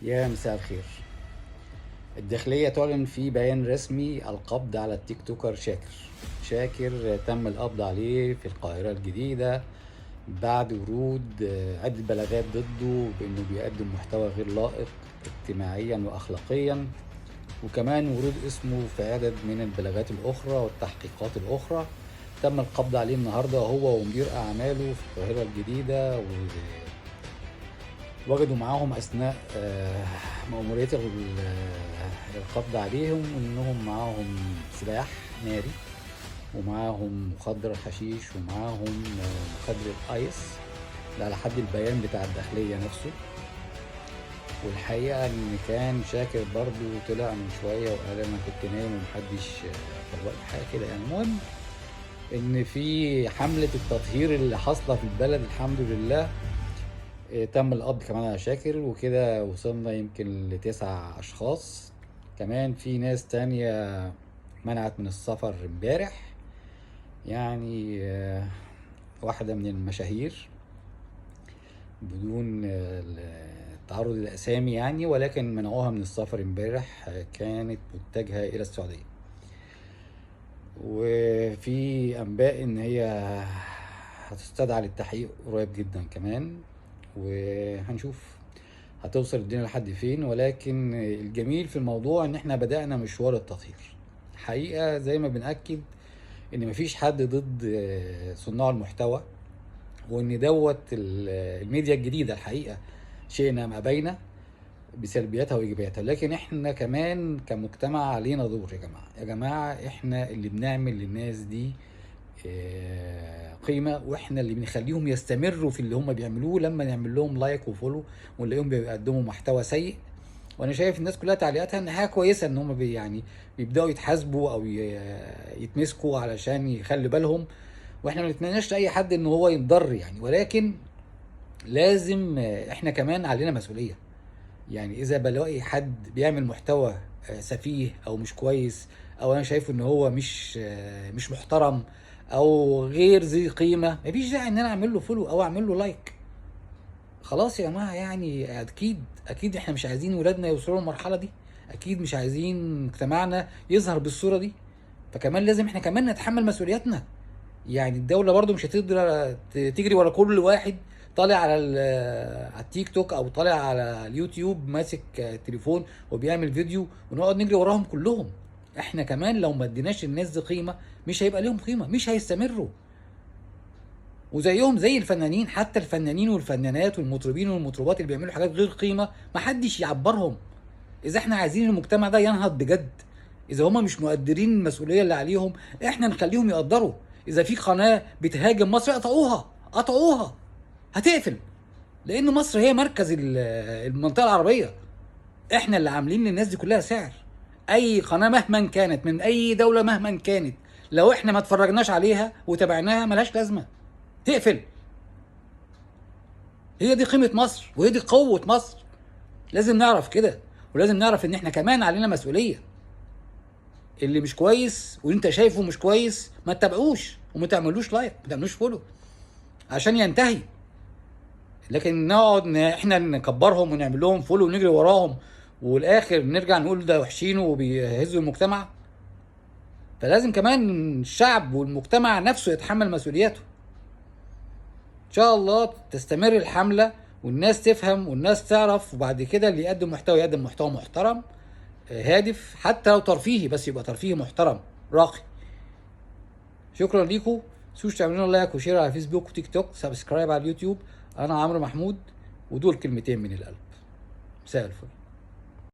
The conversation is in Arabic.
يا مساء الخير. الداخلية تعلن في بيان رسمي القبض على التيك توكر شاكر تم القبض عليه في القاهرة الجديدة بعد ورود عدة بلاغات ضده بأنه بيقدم محتوى غير لائق اجتماعيا وأخلاقيا، وكمان ورود اسمه في عدد من البلاغات الأخرى والتحقيقات الأخرى. تم القبض عليه النهاردة هو ومدير أعماله في القاهرة الجديدة، وجدوا معاهم أثناء مأمورية القبض عليهم إنهم معاهم سلاح ناري، ومعاهم مخدر حشيش، ومعاهم مخدر الآيس، ده على حد البيان بتاع الداخلية نفسه. والحقيقة إن كان شاكر برضو طلع من شوية وقال أنا كنت نايم ومحدش فوقني حاجة كده. يعني المهم إن في حملة التطهير اللي حاصلة في البلد الحمد لله تم القبض كمان على شاكر، وكده وصلنا يمكن ل9 أشخاص. كمان في ناس تانية منعت من السفر امبارح، يعني واحدة من المشاهير بدون التعرض للأسامي يعني، ولكن منعوها من السفر امبارح، كانت متجهة إلى السعودية. وفي أنباء إن هي هتستدعى للتحقيق قريب جدا كمان، وهنشوف هتوصل الدنيا لحد فين. ولكن الجميل في الموضوع ان احنا بدأنا مشوار التطهير. حقيقة زي ما بنأكد ان مفيش حد ضد صناع المحتوى، وان دوت الميديا الجديدة الحقيقة شئنا ما أبينا بسلبياتها وايجابياتها. لكن احنا كمان كمجتمع علينا دور. يا جماعة احنا اللي بنعمل للناس دي قيمه، واحنا اللي بنخليهم يستمروا في اللي هم بيعملوه لما نعمل لهم لايك وفولو ونلاقيهم بيقدموا محتوى سيء. وانا شايف الناس كلها تعليقاتها ان حاجه كويسه ان هم يعني بيبداوا يتحاسبوا او يتمسكوا علشان يخلي بالهم، واحنا ما نتمناش لاي حد ان هو ينضر يعني. ولكن لازم احنا كمان علينا مسؤوليه. يعني اذا بلاقي حد بيعمل محتوى سفيه او مش كويس، او انا شايفه ان هو مش محترم او غير ذي قيمه، مفيش داعي ان انا اعمل له فولو او اعمل له لايك. خلاص يا جماعه، يعني اكيد احنا مش عايزين ولادنا يوصلوا للمرحله دي، اكيد مش عايزين مجتمعنا يظهر بالصوره دي. فكمان لازم احنا كمان نتحمل مسؤولياتنا. يعني الدوله برضو مش هتقدر تجري ورا كل واحد طالع على التيك توك او طالع على اليوتيوب ماسك تليفون وبيعمل فيديو ونقعد نجري وراهم كلهم. احنا كمان لو ما اديناش الناس دي قيمه مش هيبقى لهم قيمه، مش هيستمروا. وزيهم زي الفنانين، حتى الفنانين والفنانات والمطربين والمطربات اللي بيعملوا حاجات غير قيمه محدش يعبرهم. اذا احنا عايزين المجتمع ده ينهض بجد، اذا هما مش مقدرين المسؤوليه اللي عليهم، احنا نخليهم يقدروا. اذا في قناه بتهاجم مصر قطعوها، هتقفل. لان مصر هي مركز المنطقه العربيه. احنا اللي عاملين للناس دي كلها سعر. اي قناه مهما كانت من اي دوله مهما كانت، لو احنا ما اتفرجناش عليها وتابعناها ملهاش لازمه، تقفل. هي دي قيمه مصر وهي دي قوه مصر. لازم نعرف كده، ولازم نعرف ان احنا كمان علينا مسؤوليه. اللي مش كويس وانت شايفه مش كويس ما تتابعوش وما تعملوش لايك، ما تعملوش فولو عشان ينتهي. لكن نقعد احنا نكبرهم ونعمل لهم فولو ونجري وراهم، والاخر نرجع نقول ده وحشين وبيهزوا المجتمع. فلازم كمان الشعب والمجتمع نفسه يتحمل مسؤولياته. ان شاء الله تستمر الحملة والناس تفهم والناس تعرف، وبعد كده اللي يقدم محتوى يقدم محتوى محترم هادف، حتى لو ترفيهي بس يبقى ترفيهي محترم راقي. شكرا ليكم. متنسوش تعملوا لنا لايك وشير على فيسبوك وتيك توك، سبسكرايب على اليوتيوب. انا عمرو محمود، ودول كلمتين من القلب. مساء الفل.